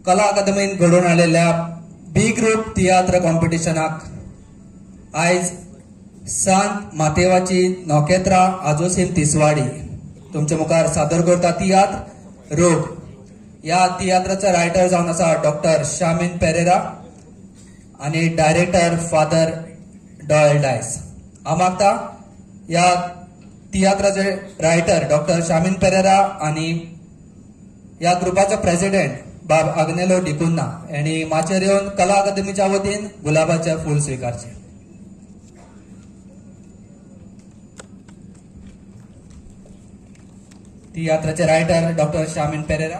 कला अकादमीन घडून हाडलेल्या बी ग्रुप तियात्र कॉम्पिटिशनाक आयज सांत मातेवाची नोखेत्रा आजोसीम तिसवाडी तुमच्या मुखार सादर करता तियात्र रोग। या तियात्राचा रायटर जावन आसा डॉक्टर शामिन पेरेरा आणि डायरेक्टर फादर डॉयल डायस। हांव मागता या तियात्राचे रायटर डॉक्टर शामिन पेरेरा आणि या ग्रुपाचो प्रेसिडेंट बाब आग्नेलो डिकुन्ना यांनी माचेर येवन कला अकादमीच्या वतीन गुलाबाचे फूल स्वीकारचे। तियात्राचे रायटर डॉक्टर शामिन पेरेरा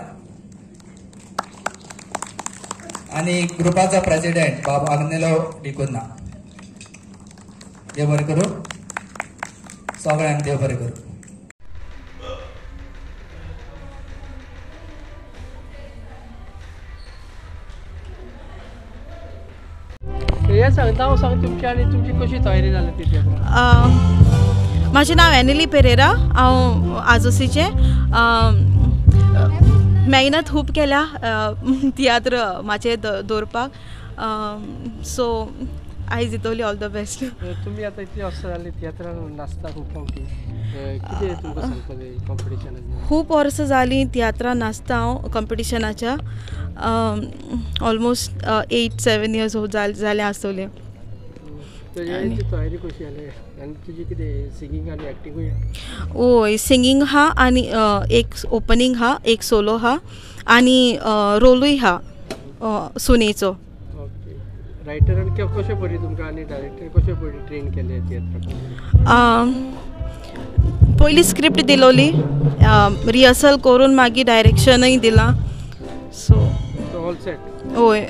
आणि ग्रुपाचा प्रेसिडेंट बाब आग्नेलो डिकुन्ना। देव बरें करूं, सगळ्यांक देव बरें करूं। सांग तुमची आणि तुमची कशी तयारी जाली ती? माझे नाव एनिली पेरेरा, हांव आजोसीचे मेहनत खूब केल्या तियात्र माचे दवरपाक, सो आयज दितली ऑल द बेस्ट। तुम्ही आता इतली वर्सां जाली तियात्रान नाचता खूब फावटी, कितें तुमकां सांगपाचें कॉम्पिटिशनाक? खूब वर्सां जालीं तियात्रान नाचता हांव कॉम्पिटिशनाच्या, ऑलमोस्ट 8-7 years जाले आसतले। तयारी कशी जाली आनी तुजी कितें सिंगींग आनी एक्टिंगूय? ओय, सिंगींग हा आनी एक ओपनिंग हा, एक सोलो हा आनी रोलूय हा सुनेचो। रायटरान कशें बरी तुमकां आनी डायरेक्टर कशें बरी ट्रेन केले तियात्राक? पयली स्क्रिप्ट दिलोली, रिहर्सल करून मागीर डायरेक्शनय दिलां, सो ऑल सेट। ओय।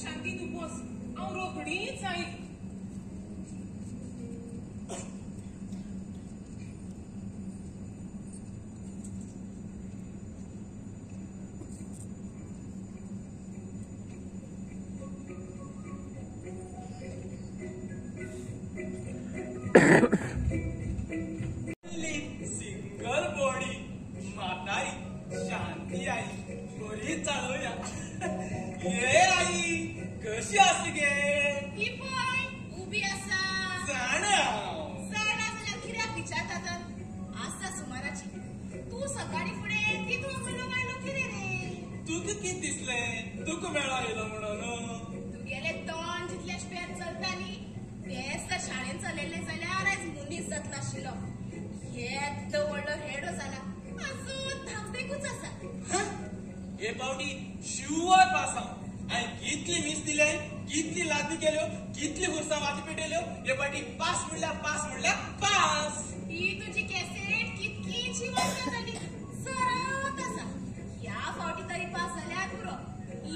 शांती तू बस, हांव रोखडीच आई। सिंगल बॉडी म्हातारी शांती आई बरी चालूया। ये आई कशी आसली गे? ही पळय उबी आसा। जाणा जाल्यार कित्याक विचारता तर? आसा सुमाराची। तू सकाळी फुडें कितून वयलो गायलो कितें रे? तुका कितें दिसलें तुका मेळा येयलो म्हणून? जातलो आशिल्लो येद्दो व्हडलो हेडो जाला अजून धांवतेकूच आसा हे पावटी शुअर पास हांव आणि कितली मिस दिले कितली लादी केल्यो कितली हुर्सा वाती पेटयल्यो हे पाटी पास म्हणल्यार पास ही तुझी कॅसेट कितलीची वाजत जाली सरत आसा ह्या फावटी तरी पास जाल्यार पुरो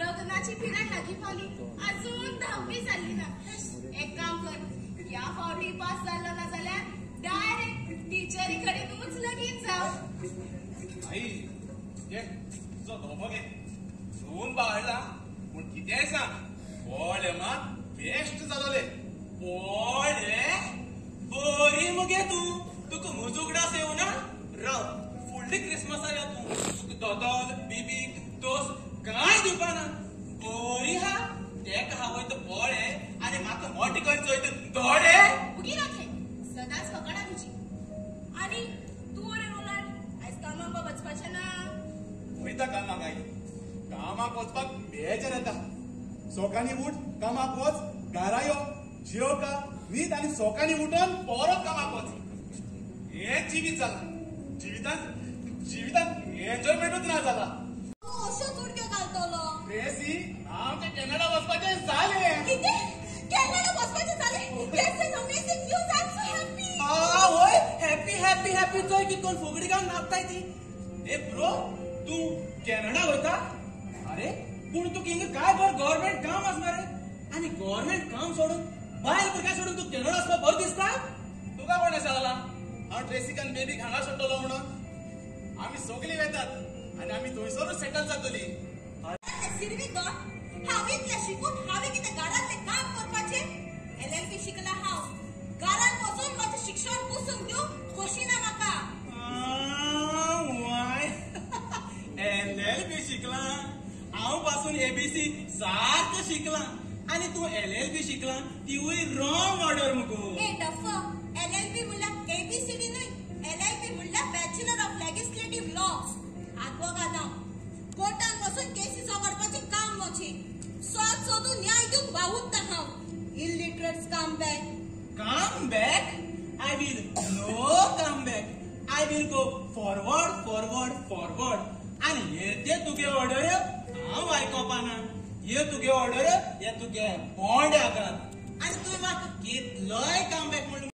लग्नाची पिराय लागीं पावली अजून 10वी जाल्ली ना एक काम कर ह्या फावटी पास जाल्लो ना जाल्यार डायरेक्ट टिचरी कडेनूच लगीन जाव आई ये तुझो धोबो घे दोन बाळला पूण कितेंय सांग पोळे मात बेस्ट जालोले पोळे बरी मगे तुका मुजुगडास येवना राव फुडली क्रिसमसार या तुका दोदोल बिबीक दोस कांय दिवपाना बरी हा तेका हांव वयता पोळे आनी म्हाका मोटी करून चोयता दोडे उगी राखे सदांच फकाणा तुजी आनी तूं रे रोलांड आयज कामाक वचपाचें ना वयता कामाक आई कामाक वचपाक बेजार येता सोकानी उठ कामाक वच घरा यो जेवका न्हीद आनी सोकानी उठोन परत कामाक वच हें जिवीत जाला जिवितांत एन्जॉयमेंटूच ना जाला अश्योच उडक्यो घालतलो प्रेसी आमचे कॅनडा वचपाचें जालें कितें कॅनडा वचपाचें जालें that's an amazing news I am so happy होय हॅपी चोय कितकोन फुगडी घालून नाचताय ती ए ब्रो तू कॅनडा वयता अरे पूण तुका हिंगा काय बरं गव्हर्नमेंट काम आसना रे आनी गव्हर्नमेंट काम सोडून बायल भुरग्यां सोडून तू कॅनडा वचपाक बरं दिसता तुका कोण सांगला हांव ट्रेसिकान बेबीक हांगा सोडटलो म्हणून आमी सगळीं वेतात आनी आमी थंयसरूच सेटल जातली सिरवी गॉड हांव इतलें शिकून हांवें कितें घरांतलें काम करपाचें LLB शिकला हांव घरांत वचून म्हजें शिक्षण पुसून दिवंक खोशी ना म्हाका LLB शिकला हांव पासून ABC सारको शिकला आनी तू LLB शिकला तिवूय रॉंग ऑर्डर मुगो ए डफ LLB म्हणल्यार ABCD न्हय LLB म्हणल्यार बॅचलर ऑफ लेजिस्लेटिव्ह लॉ आदवोगाद कोर्टान वचून केसी झगडपाचें काम म्हजें सोद सोदून न्याय दिवंक वावुरता हांव illiterates come back I will no come back. I will go forward. आणि हे तुगे ऑर्डर हांव आयकोपाना हे तुगे ऑर्डर हे तुगे पोंड्याकात आणि तुवें म्हाका कितलोय कम बॅक म्हणून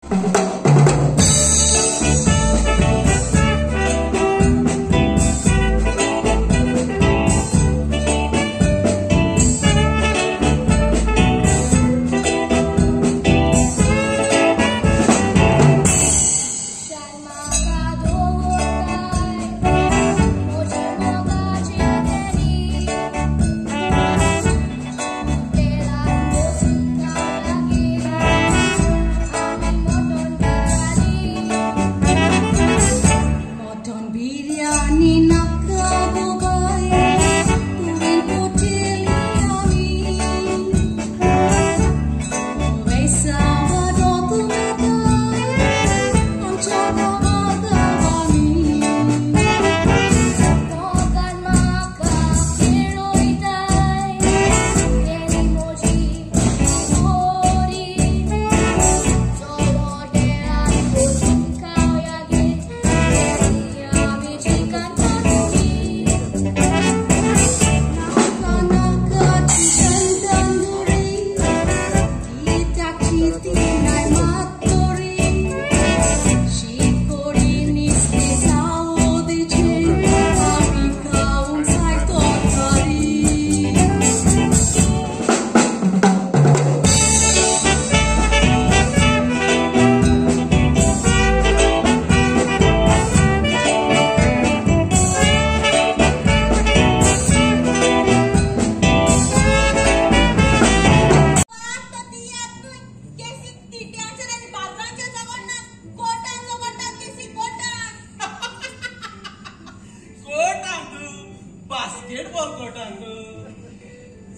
बास्केटबॉल कोर्टांक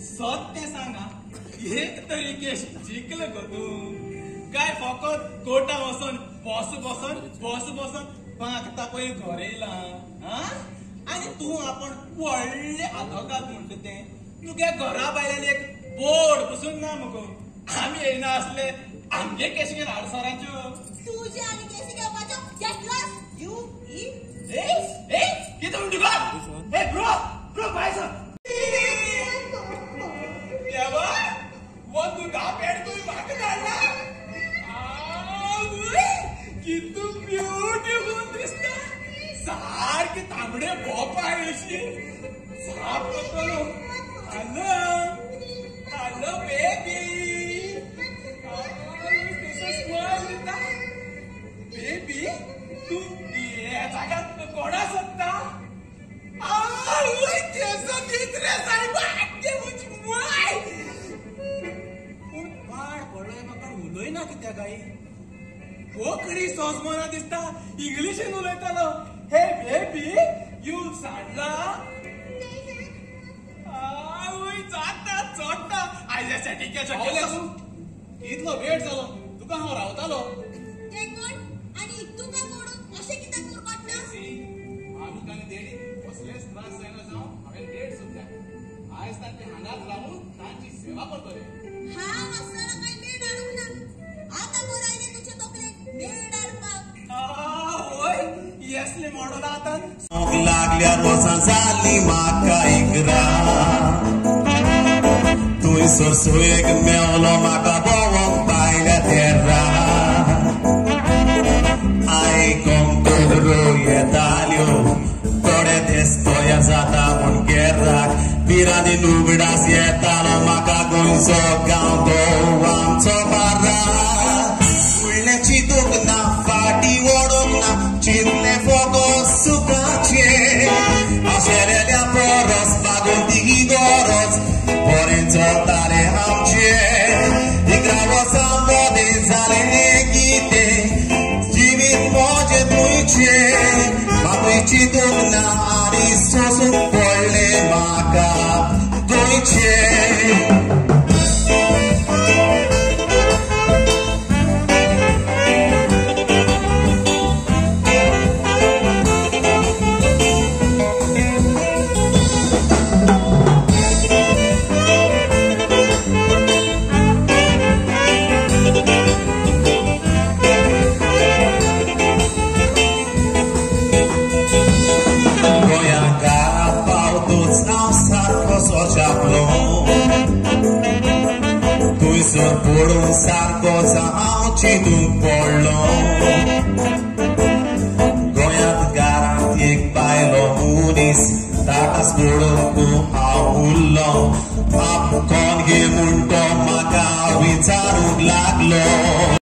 सत्य सांगा एक तरी केस जिंकलं गो तू काय फकत कोर्टा वचून बसून पांगता पळय घर येयला आणि तू आपण व्हडले आदोगाद म्हणटा तें तुगे घरा भायल्यान एक बोर्ड बसून ना मुगो आमी येयना आसले आमगे केशीन आडसराच्यो तू तुझे आणि केसी घेवपाच्यो घेतलास यू ई कितें म्हणटा तुका ए ब्रो भायर सर देवा वो तुका पेट तुवें म्हाका धाडला कितू ब्युटिफूल दिसता सारके तांबडे भोपाय अशी साप करतलो हॅलो बेबी बेबी तू हे जाग्यात कोणा सोदता केस कितरे सायबा ते म्हजी माय पूण पाड पडलोय म्हाका उलयना कित्याक आई कोंकणी सोजमोना दिसता इंग्लिशीन उलयतालो हे बेबी यू सांडला जाता चोडटा आयज सेटिकेच्या इतलो वेट जालो तुका हांव रावतालो ते कोण आणि तुका कोण अशें कित्याक करपाक आमी ताणी देडी कसलेच त्रास जायना जावं हांवें डेट सुद्दां आयज तांचे हांगाच रावून तांची सेवा करतले हांव आसतना काय मेड हाडूंक ना आतां कोण आयले तुजे तकलेक मेड हाडपाक होय येसले मॉडल आतां लागल्या रोसां जाली म्हाका इकरा तुवें सरसोयेक मेवलो म्हाका भोवंक भायल्या तेर्रा आयकोंक तोरो येताल्यो थोडे तेस्तोया जाता म्हूण गेर्राक पिरांनी लुगडास येतालो म्हाका गोंयचो गांव तो आमचो बारा फुडलें चिंतूंक ना फाटी ओडूंक ना चिंतलें फकत सुखाचे आशेरेल्या परस मागून ती गरज बरें चलतालें आमचें इकरा वर्सां मोदें जालें कितें जिवीत म्हजें तुयचें म्हाकूय चिंतूंक ना आनी सोंसूंक पडलें म्हाका गोंयचें पडून सारको हांव चिंतूंक पडलो गोंयांत घरांत एक बायलो मनीस ताकाच पडूंक हांव उरलो आपकोन घे म्हूण तो म्हाका विचारूंक लागलो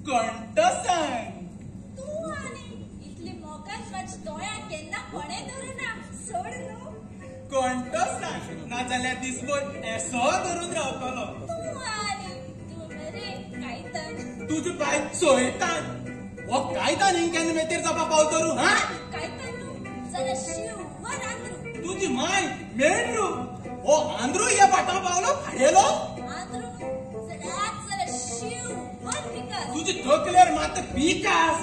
कोणतो सांग तू आनी इतली मोगान माझ्या दोळ्यात केन्ना कोणे धरुना सोड न्हू कोणतो सांग नाजाल्यार दिसभर एसो धरून रावतलो तू आनी तू मरे कायतन तुझे पाय सोयतान हो कायतान हिंग केन्ना मेतेर जावपा पावतरू हा कायतन न्हू जाल्यार शिवर आंध्रू तुझी माय मेंढरू हो आंध्रू या पाटा पावलो फाडेलो आंध्रू न्हू जाल्यार शिवर विकास तुझी तकलेर मात पिकास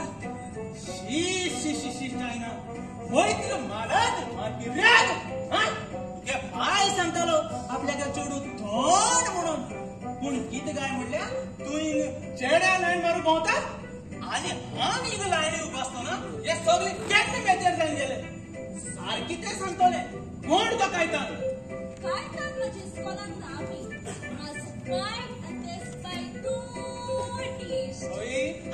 शी शी शी शी जायना वैत्र मारत मातिरेग हा तुगे पाय सांगतालो आपल्याक चेडू थोड म्हणून पूण कितें काय म्हणल्या तू हिंग चेड्या लायन मारू भोंवता आनी हांव हिंग लायनी उबो आसतना हे सगळे केन्ना मेतेर जायन गेले सारकी तें सांगतले कोण तो कायतान कायतन माझ्या इस्कॉलान नावी माझ पाय आनी तेच पाय दोटीश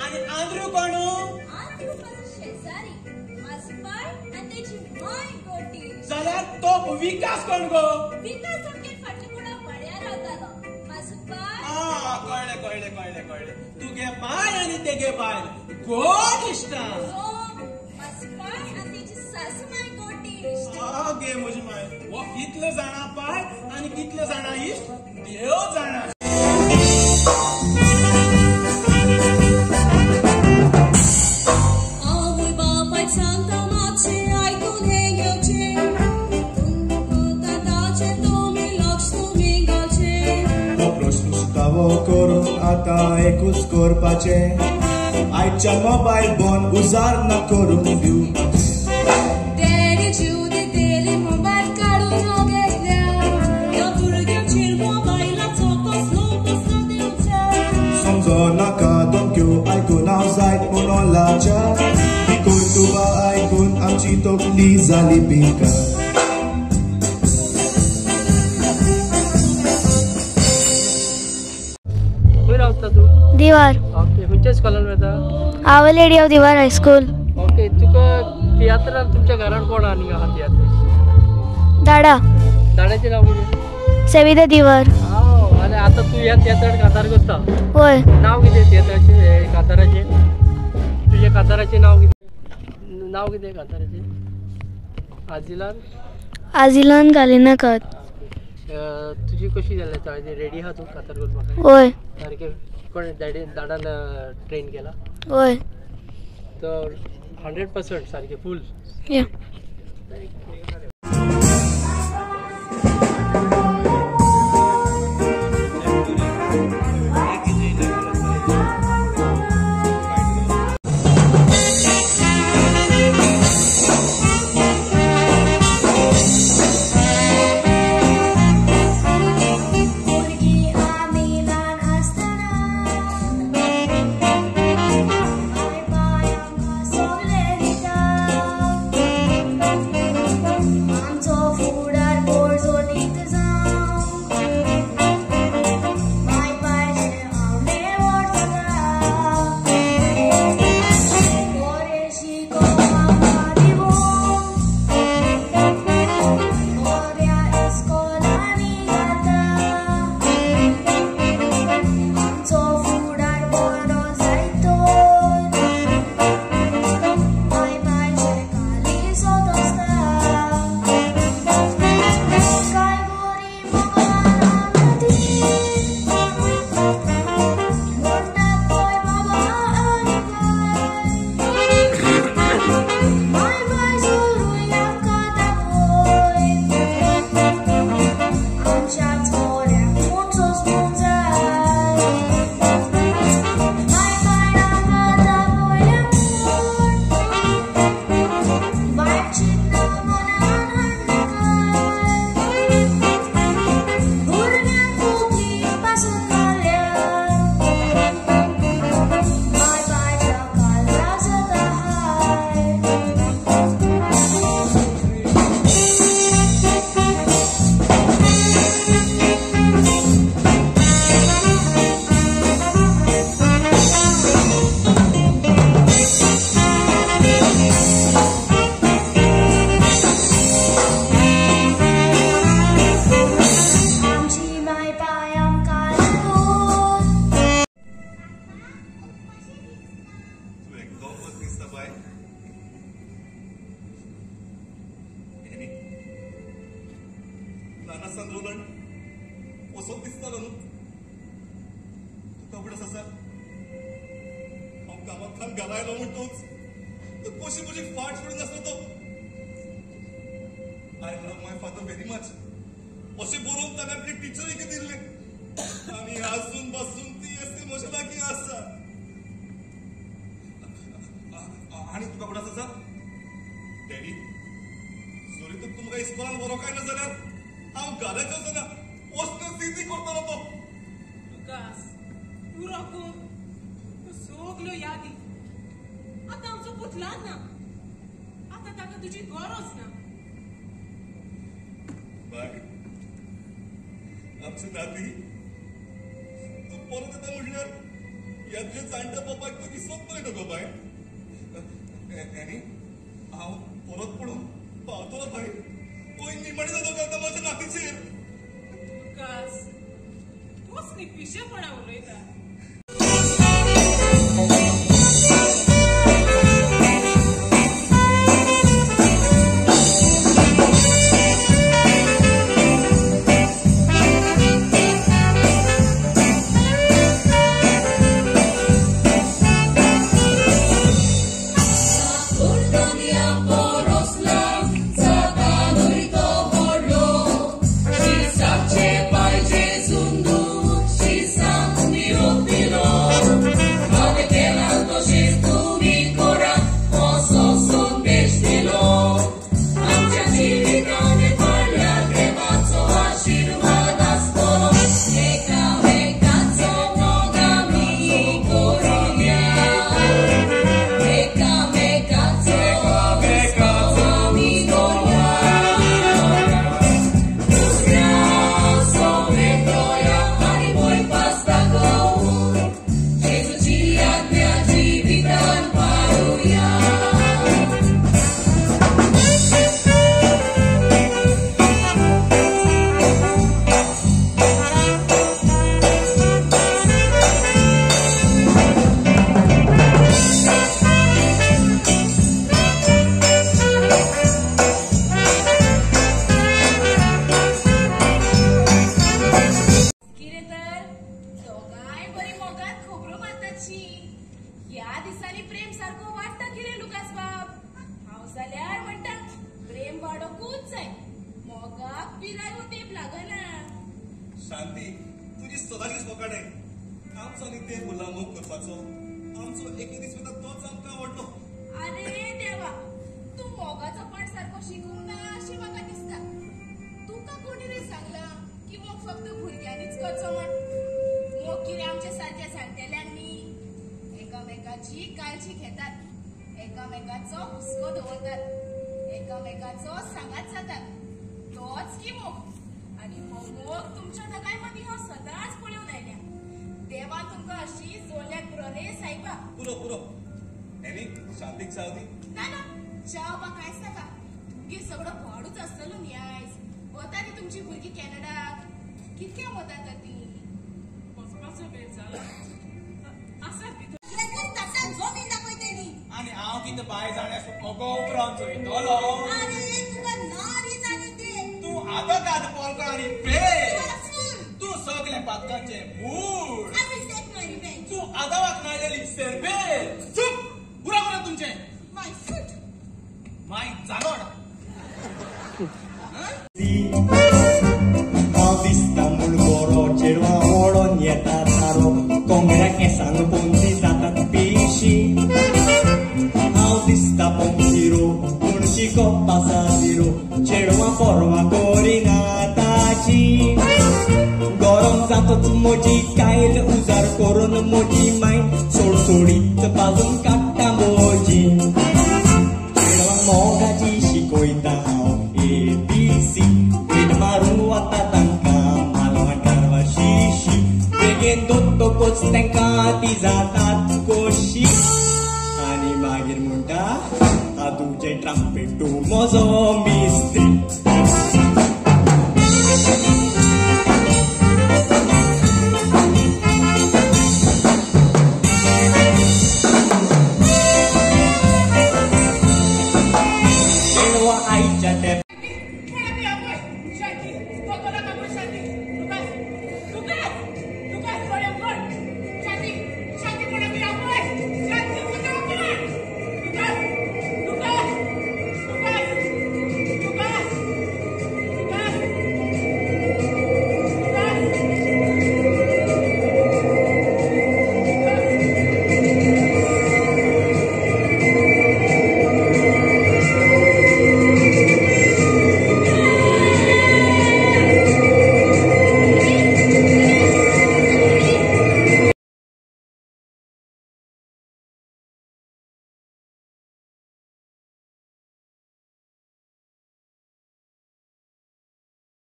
आणि आंध्रू कोण आंध्रू माझा शेजारी माझ पाय आनी तेची माय गोटीश जाल्यार तो विकास कोण गो विकास आमगे फाटल्या कोणा बड्या रावतालो माझ पाय कळ्ळें कळ्ळें कळ्ळें कळ्ळें तुगे पाय आनी तेगे बाय गोड इश्टा माझ पाय आनी तेची सासू माय गोटीश गे म्हजी माय वो कितले जाणा पाय आनी कितले जाणा इश्ट देव जाणा आवय बापाय सांगता मातशें आयकून हे घेवचें दादाचे तुमी लक्ष तुमी घालचें हो प्रश्न सुटावो करून आतां एकूच करपाचें आयच्या मोबायल फोन उजार न करून दिवपाचें तेणी जीव दितेली मोबायल काडून घेतल्या ह्या भुरग्याचेर मोबायलाचो कसलो कसलो दिवचा समजो नाका धमक्यो आयकून हांव जायत म्हणून लाचार ही कोर्टुबा आयकून आमची तकली जाली बेकार खंय रावता तू दिवार ओके खंयच्या स्कॉलान वता our lady of Divar high school okay तुका तियात्रान तुमच्या घरान कोण आनी आहा तियात्र दाडा दाड्याचें नांव कितें सविता दिवार आनी आतां तूं ह्या तियात्रान कांतार करता वय नांव कितें तियात्राचें कांताराचें तुज्या कांताराचें नांव कितें कांताराचें आजिलान गालिनाकर तुजी कशी जालें ताजें रेडी आहा तूं कांतार करपाक वय सारकें कोण दाडान ट्रेन केला वय तो 100% सारकें फूल या आसा बाय ल्हान आसतना रोलंड वसोत दिसतालो न्हू तुका उगडास आसा हांव कामांतल्यान घरा आयलो म्हणटूच कशी कशी फाट सोडून आसलो तो I love my father very much अशें बरोवन ताणें आपली टिचरीक दिल्ले आनी आजून बसून ती एस्ती म्हज्या लागीं आसा आनी तुका उगडास आसा डॅडी जरी तर तुमकां इस्कॉलान बरो काय ना जाल्यार हांव घराच्या वचना वचना स्थिती करतलो तो लुकास पुरो कोण सगल्यो यादी आतां आमचो पुतलाच ना आतां ताका तुजी गरज ना बाय आमची नाती तू परत येता म्हणल्यार ह्या तुझ्या जाणट्या बापायक तू विसरत नाही न्हू गो बाय आनी हांव परत पडून पावतलो बाय पळय निमाणी जातो करता म्हज्या नातीचेर लुकास कसली पिशेपणां उलयता शांती तुझी सदांचीच मोकाडे आमचो नित्य गुलामोग करपाचो आमचो एके दीस वता तोच आमकां आवडलो अरे देवा तू मोगाचो पाठ सारको शिकूंक ना अशी म्हाका दिसता तुका कोणी रे सांगला की मोग फक्त भुरग्यांनीच करचो म्हण मोग कितें आमच्या सारक्या जाणटेल्यांनी एकामेकाची काळजी घेतात एकामेकाचो हुस्को दवरतात एकामेकाचो सांगात जातात तोच की मोग आणि मोग तुमच्या दोगांय मदीं हांव सदांच पळोवन आयल्या देवा तुमकां अशी जोड्याक पुरो रे सायबा पुरो पुरो एनी शांतीक चाव दी ना ना चाव बा कांयच नाका तुमगे सगळो भाडूच आसतलो न्ही आयज वता न्ही तुमची भुरगीं कॅनडाक कितक्या वता तर ती वचपाचो वेळ जाला आसात भितर ताटान जमीन दाखयते न्ही आनी हांव कितें बाय जाण्यास ओगो उपरांत चोयतलो अरे तुका ना री जाणी ते तूं आदो काद पोलको आनी पे तूं सगळे पातकांचे mood I will take my revenge. तूं आदावाक नायलेली सेरबे चूप पुरा पुरा तुमचे My foot. माय जानोड हांव दिसता म्हूण बरो चेडवां ओडोन येता तारो कोंगड्या केंसांक पोंची जातात पिशी हांव दिसता पोंचिरो पूण शिकोप आसा झिरो चेडवां परवा करिना ताची गरम जातच म्हजी कायल उजार करून म्हजी मायंड सोडसोडीत बाजून काडटा म्हजी चेडवां मोगाची शिकयता हांव ABC पेट मारून वता तांकां मालवां कारवा शिशी बेगीन दोतोकूच तांकां ती जातात कशी आनी मागीर म्हणटा तुमचे ट्रम्पेट तूं म्हजो मिस्त्री